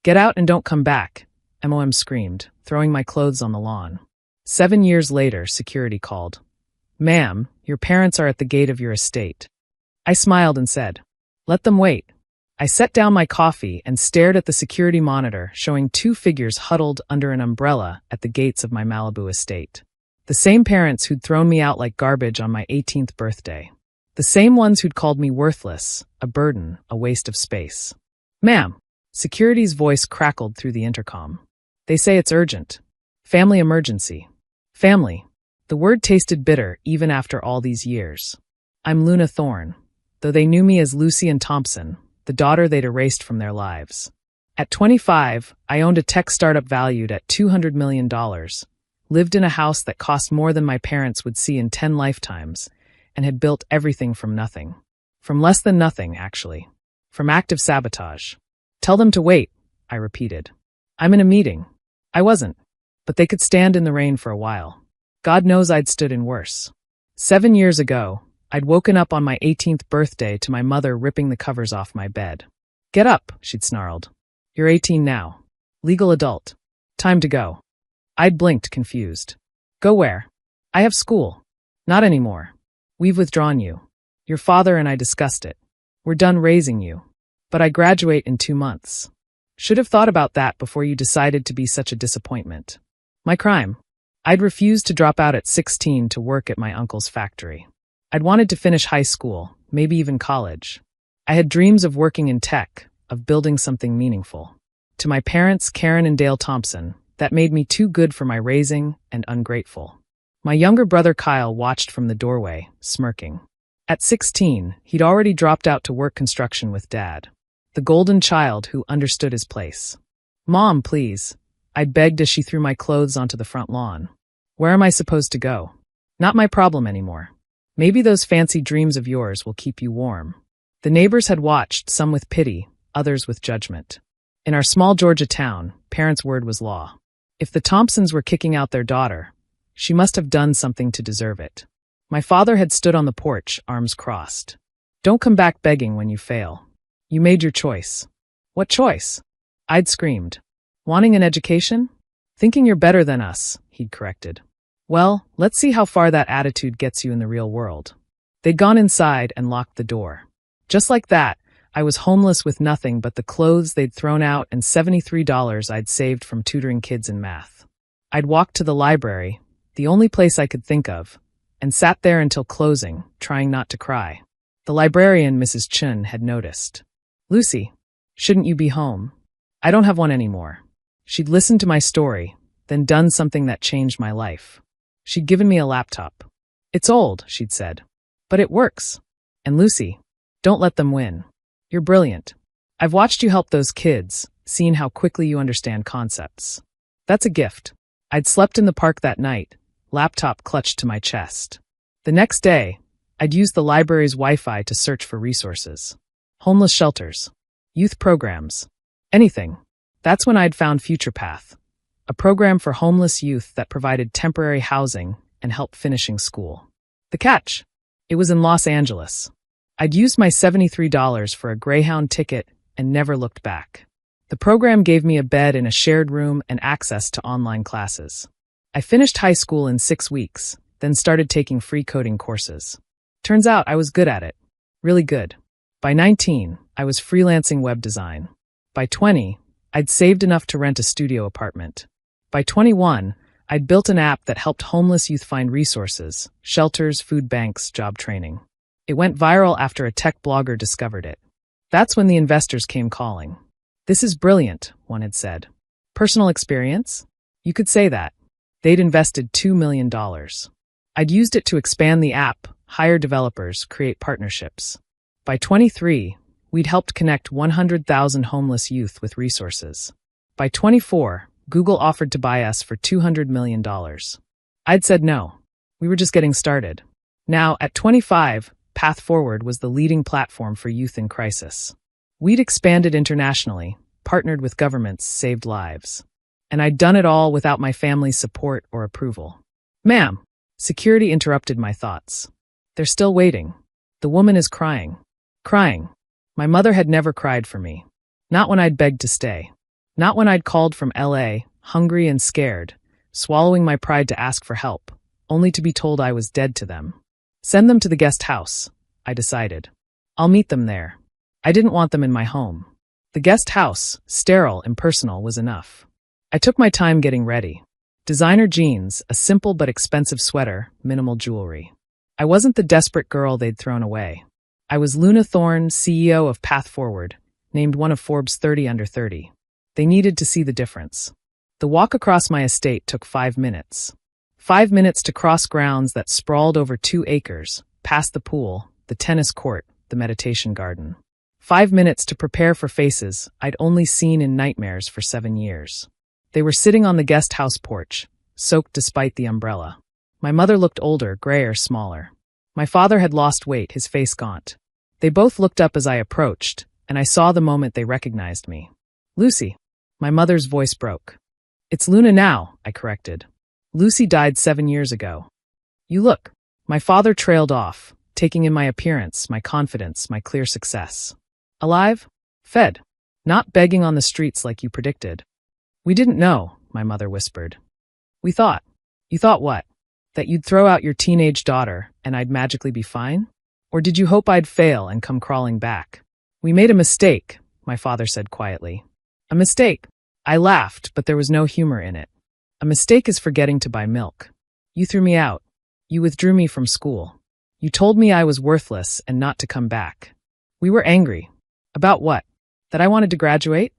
Get out and don't come back, MOM screamed, throwing my clothes on the lawn. 7 years later, security called. Ma'am, your parents are at the gate of your estate. I smiled and said, let them wait. I set down my coffee and stared at the security monitor showing 2 figures huddled under an umbrella at the gates of my Malibu estate. The same parents who'd thrown me out like garbage on my 18th birthday. The same ones who'd called me worthless, a burden, a waste of space. Ma'am, security's voice crackled through the intercom. They say it's urgent. Family emergency. Family. The word tasted bitter even after all these years. I'm Luna Thorne, though they knew me as Lucy Ann Thompson, the daughter they'd erased from their lives. At 25, I owned a tech startup valued at $200 million, lived in a house that cost more than my parents would see in 10 lifetimes, and had built everything from nothing. From less than nothing, actually. From active sabotage. Tell them to wait, I repeated. I'm in a meeting. I wasn't, but they could stand in the rain for a while. God knows I'd stood in worse. 7 years ago, I'd woken up on my 18th birthday to my mother ripping the covers off my bed. Get up, she'd snarled. You're 18 now. Legal adult. Time to go. I'd blinked, confused. Go where? I have school. Not anymore. We've withdrawn you. Your father and I discussed it. We're done raising you. But I graduate in 2 months. Should have thought about that before you decided to be such a disappointment. My crime. I'd refused to drop out at 16 to work at my uncle's factory. I'd wanted to finish high school, maybe even college. I had dreams of working in tech, of building something meaningful. To my parents, Karen and Dale Thompson, that made me too good for my raising and ungrateful. My younger brother Kyle watched from the doorway, smirking. At 16, he'd already dropped out to work construction with Dad, the golden child who understood his place. Mom, please, I'd begged as she threw my clothes onto the front lawn. Where am I supposed to go? Not my problem anymore. Maybe those fancy dreams of yours will keep you warm. The neighbors had watched, some with pity, others with judgment. In our small Georgia town, parents' word was law. If the Thompsons were kicking out their daughter, she must have done something to deserve it. My father had stood on the porch, arms crossed. Don't come back begging when you fail. You made your choice. What choice? I'd screamed. Wanting an education? Thinking you're better than us, he'd corrected. Well, let's see how far that attitude gets you in the real world. They'd gone inside and locked the door. Just like that, I was homeless with nothing but the clothes they'd thrown out and $73 I'd saved from tutoring kids in math. I'd walked to the library, the only place I could think of, and sat there until closing, trying not to cry. The librarian, Mrs. Chun, had noticed. Lucy, shouldn't you be home? I don't have one anymore. She'd listened to my story, then done something that changed my life. She'd given me a laptop. It's old, she'd said, but it works. And Lucy, don't let them win. You're brilliant. I've watched you help those kids, seen how quickly you understand concepts. That's a gift. I'd slept in the park that night, laptop clutched to my chest. The next day, I'd used the library's Wi-Fi to search for resources. Homeless shelters, youth programs, anything. That's when I'd found Future Path, a program for homeless youth that provided temporary housing and help finishing school. The catch? It was in Los Angeles. I'd used my $73 for a Greyhound ticket and never looked back. The program gave me a bed in a shared room and access to online classes. I finished high school in 6 weeks, then started taking free coding courses. Turns out I was good at it. Really good. By 19, I was freelancing web design. By 20, I'd saved enough to rent a studio apartment. By 21, I'd built an app that helped homeless youth find resources, shelters, food banks, job training. It went viral after a tech blogger discovered it. That's when the investors came calling. This is brilliant, one had said. Personal experience? You could say that. They'd invested $2 million. I'd used it to expand the app, hire developers, create partnerships. By 23, we'd helped connect 100,000 homeless youth with resources. By 24, Google offered to buy us for $200 million. I'd said no. We were just getting started. Now, at 25, Path Forward was the leading platform for youth in crisis. We'd expanded internationally, partnered with governments, saved lives. And I'd done it all without my family's support or approval. Ma'am, security interrupted my thoughts. They're still waiting. The woman is crying. Crying. My mother had never cried for me. Not when I'd begged to stay. Not when I'd called from LA, hungry and scared, swallowing my pride to ask for help, only to be told I was dead to them. Send them to the guest house, I decided. I'll meet them there. I didn't want them in my home. The guest house, sterile, impersonal, was enough. I took my time getting ready. Designer jeans, a simple but expensive sweater, minimal jewelry. I wasn't the desperate girl they'd thrown away. I was Luna Thorne, CEO of Path Forward, named one of Forbes 30 Under 30. They needed to see the difference. The walk across my estate took 5 minutes. 5 minutes to cross grounds that sprawled over 2 acres, past the pool, the tennis court, the meditation garden. 5 minutes to prepare for faces I'd only seen in nightmares for 7 years. They were sitting on the guest house porch, soaked despite the umbrella. My mother looked older, grayer, smaller. My father had lost weight, his face gaunt. They both looked up as I approached, and I saw the moment they recognized me. Lucy. My mother's voice broke. It's Luna now, I corrected. Lucy died 7 years ago. You look. My father trailed off, taking in my appearance, my confidence, my clear success. Alive? Fed. Not begging on the streets like you predicted. We didn't know, my mother whispered. We thought. You thought what? That you'd throw out your teenage daughter and I'd magically be fine? Or did you hope I'd fail and come crawling back? We made a mistake, my father said quietly. A mistake. I laughed, but there was no humor in it. A mistake is forgetting to buy milk. You threw me out. You withdrew me from school. You told me I was worthless and not to come back. We were angry. About what? That I wanted to graduate?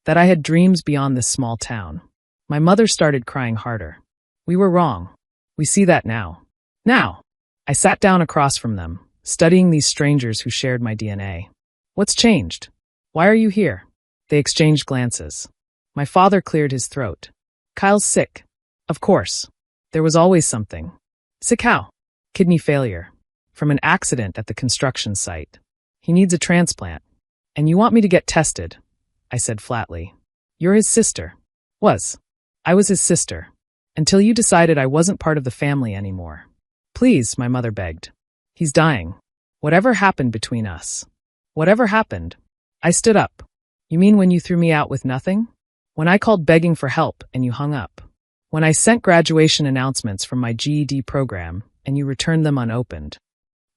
That I had dreams beyond this small town. My mother started crying harder. We were wrong. We see that now. Now. I sat down across from them, studying these strangers who shared my DNA. What's changed? Why are you here? They exchanged glances. My father cleared his throat. Kyle's sick. Of course. There was always something. Sick how? Kidney failure. From an accident at the construction site. He needs a transplant. And you want me to get tested? I said flatly. You're his sister. Was. I was his sister. Until you decided I wasn't part of the family anymore. Please, my mother begged. He's dying. Whatever happened between us? Whatever happened? I stood up. You mean when you threw me out with nothing? When I called begging for help and you hung up? When I sent graduation announcements from my GED program and you returned them unopened?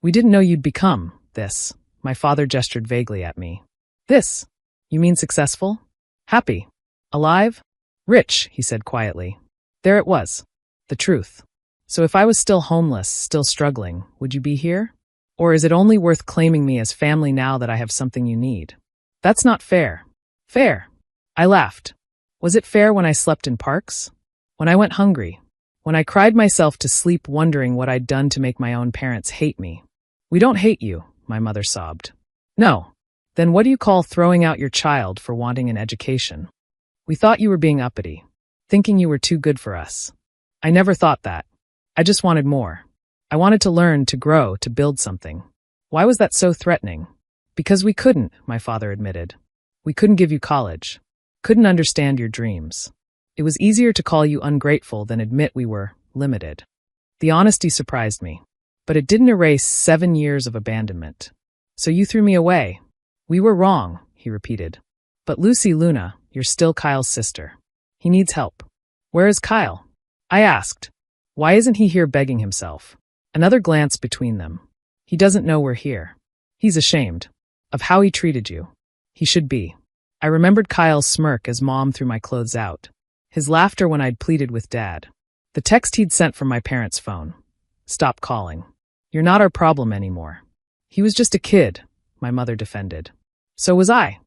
We didn't know you'd become this. My father gestured vaguely at me. This? You mean successful? Happy? Alive? Rich, he said quietly. There it was. The truth. So if I was still homeless, still struggling, would you be here? Or is it only worth claiming me as family now that I have something you need? That's not fair. Fair. I laughed. Was it fair when I slept in parks? When I went hungry? When I cried myself to sleep wondering what I'd done to make my own parents hate me? We don't hate you, my mother sobbed. No. Then what do you call throwing out your child for wanting an education? We thought you were being uppity, thinking you were too good for us. I never thought that. I just wanted more. I wanted to learn, to grow, to build something. Why was that so threatening? Because we couldn't, my father admitted. We couldn't give you college. Couldn't understand your dreams. It was easier to call you ungrateful than admit we were limited. The honesty surprised me, but it didn't erase 7 years of abandonment. So you threw me away. We were wrong, he repeated. But Lucy, Luna, you're still Kyle's sister. He needs help. Where is Kyle? I asked. Why isn't he here begging himself? Another glance between them. He doesn't know we're here. He's ashamed of how he treated you. He should be. I remembered Kyle's smirk as Mom threw my clothes out. His laughter when I'd pleaded with Dad. The text he'd sent from my parents' phone. Stop calling. You're not our problem anymore. He was just a kid, my mother defended. So was I.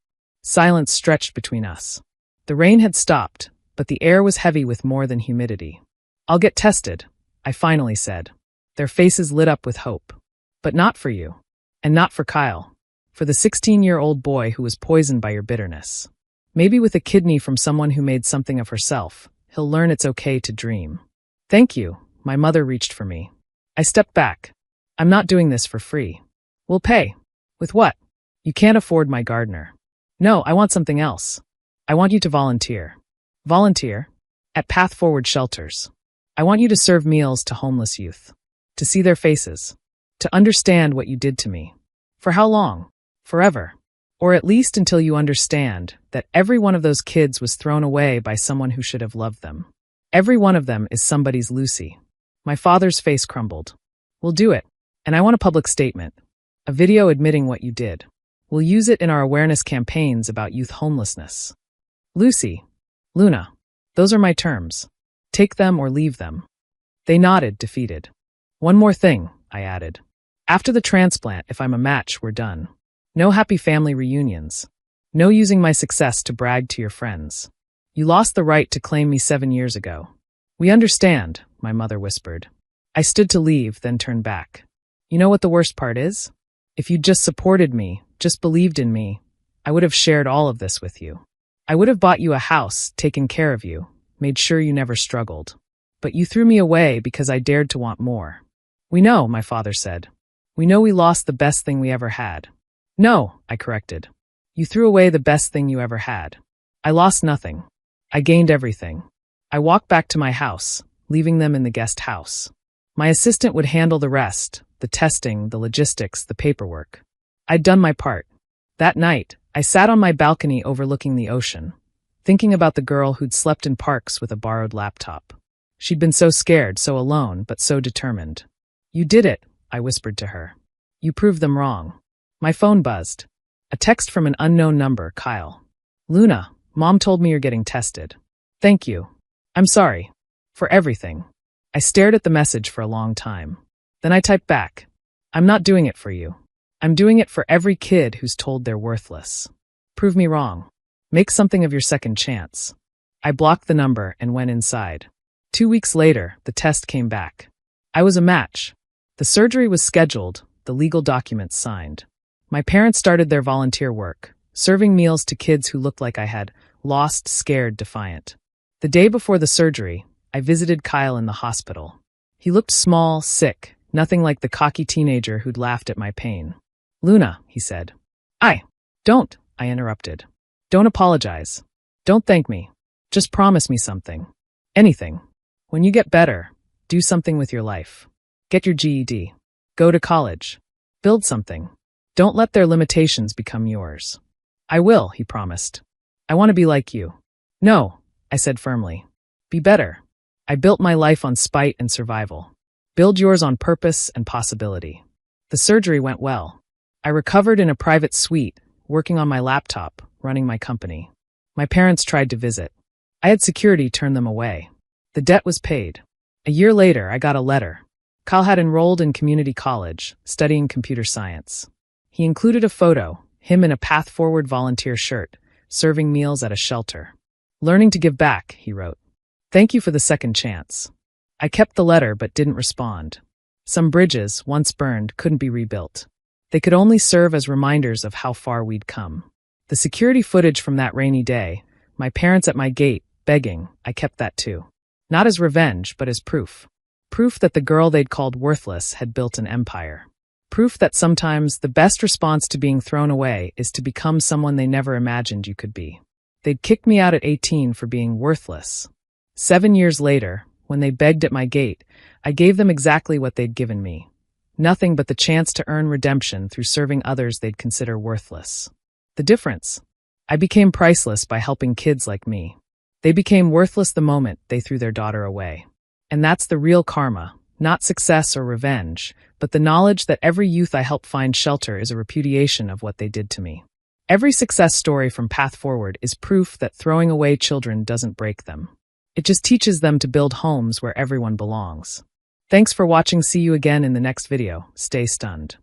Silence stretched between us. The rain had stopped, but the air was heavy with more than humidity. I'll get tested, I finally said. Their faces lit up with hope. But not for you. And not for Kyle. For the 16-year-old boy who was poisoned by your bitterness. Maybe with a kidney from someone who made something of herself, he'll learn it's okay to dream. Thank you, my mother reached for me. I stepped back. I'm not doing this for free. We'll pay. With what? You can't afford my gardener. No, I want something else. I want you to volunteer. Volunteer? At Path Forward shelters. I want you to serve meals to homeless youth. To see their faces. To understand what you did to me. For how long? Forever. Or at least until you understand that every one of those kids was thrown away by someone who should have loved them. Every one of them is somebody's Lucy. My father's face crumbled. We'll do it. And I want a public statement. A video admitting what you did. We'll use it in our awareness campaigns about youth homelessness. Lucy. Luna. Those are my terms. Take them or leave them. They nodded, defeated. One more thing, I added. After the transplant, if I'm a match, we're done. No happy family reunions. No using my success to brag to your friends. You lost the right to claim me 7 years ago. We understand, my mother whispered. I stood to leave, then turned back. You know what the worst part is? If you'd just supported me, just believed in me, I would have shared all of this with you. I would have bought you a house, taken care of you, made sure you never struggled. But you threw me away because I dared to want more. We know, my father said. We know we lost the best thing we ever had. No, I corrected. You threw away the best thing you ever had. I lost nothing. I gained everything. I walked back to my house, leaving them in the guest house. My assistant would handle the rest, the testing, the logistics, the paperwork. I'd done my part. That night, I sat on my balcony overlooking the ocean, thinking about the girl who'd slept in parks with a borrowed laptop. She'd been so scared, so alone, but so determined. You did it, I whispered to her. You proved them wrong. My phone buzzed. A text from an unknown number, Kyle. Luna, Mom told me you're getting tested. Thank you. I'm sorry. For everything. I stared at the message for a long time. Then I typed back. I'm not doing it for you. I'm doing it for every kid who's told they're worthless. Prove me wrong. Make something of your second chance. I blocked the number and went inside. 2 weeks later, the test came back. I was a match. The surgery was scheduled, the legal documents signed. My parents started their volunteer work, serving meals to kids who looked like I had lost, scared, defiant. The day before the surgery, I visited Kyle in the hospital. He looked small, sick, nothing like the cocky teenager who'd laughed at my pain. Luna, he said. Don't, I interrupted. Don't apologize. Don't thank me. Just promise me something. Anything. When you get better, do something with your life. Get your GED. Go to college. Build something. Don't let their limitations become yours. I will, he promised. I want to be like you. No, I said firmly. Be better. I built my life on spite and survival. Build yours on purpose and possibility. The surgery went well. I recovered in a private suite, working on my laptop, running my company. My parents tried to visit. I had security turn them away. The debt was paid. A year later, I got a letter. Kyle had enrolled in community college, studying computer science. He included a photo, him in a Path Forward volunteer shirt, serving meals at a shelter. Learning to give back, he wrote. Thank you for the second chance. I kept the letter but didn't respond. Some bridges, once burned, couldn't be rebuilt. They could only serve as reminders of how far we'd come. The security footage from that rainy day, my parents at my gate, begging, I kept that too. Not as revenge, but as proof. Proof that the girl they'd called worthless had built an empire. Proof that sometimes the best response to being thrown away is to become someone they never imagined you could be. They'd kicked me out at 18 for being worthless. 7 years later, when they begged at my gate, I gave them exactly what they'd given me. Nothing but the chance to earn redemption through serving others they'd consider worthless. The difference? I became priceless by helping kids like me. They became worthless the moment they threw their daughter away. And that's the real karma, not success or revenge, but the knowledge that every youth I help find shelter is a repudiation of what they did to me. Every success story from Path Forward is proof that throwing away children doesn't break them. It just teaches them to build homes where everyone belongs. Thanks for watching. See you again in the next video. Stay stunned.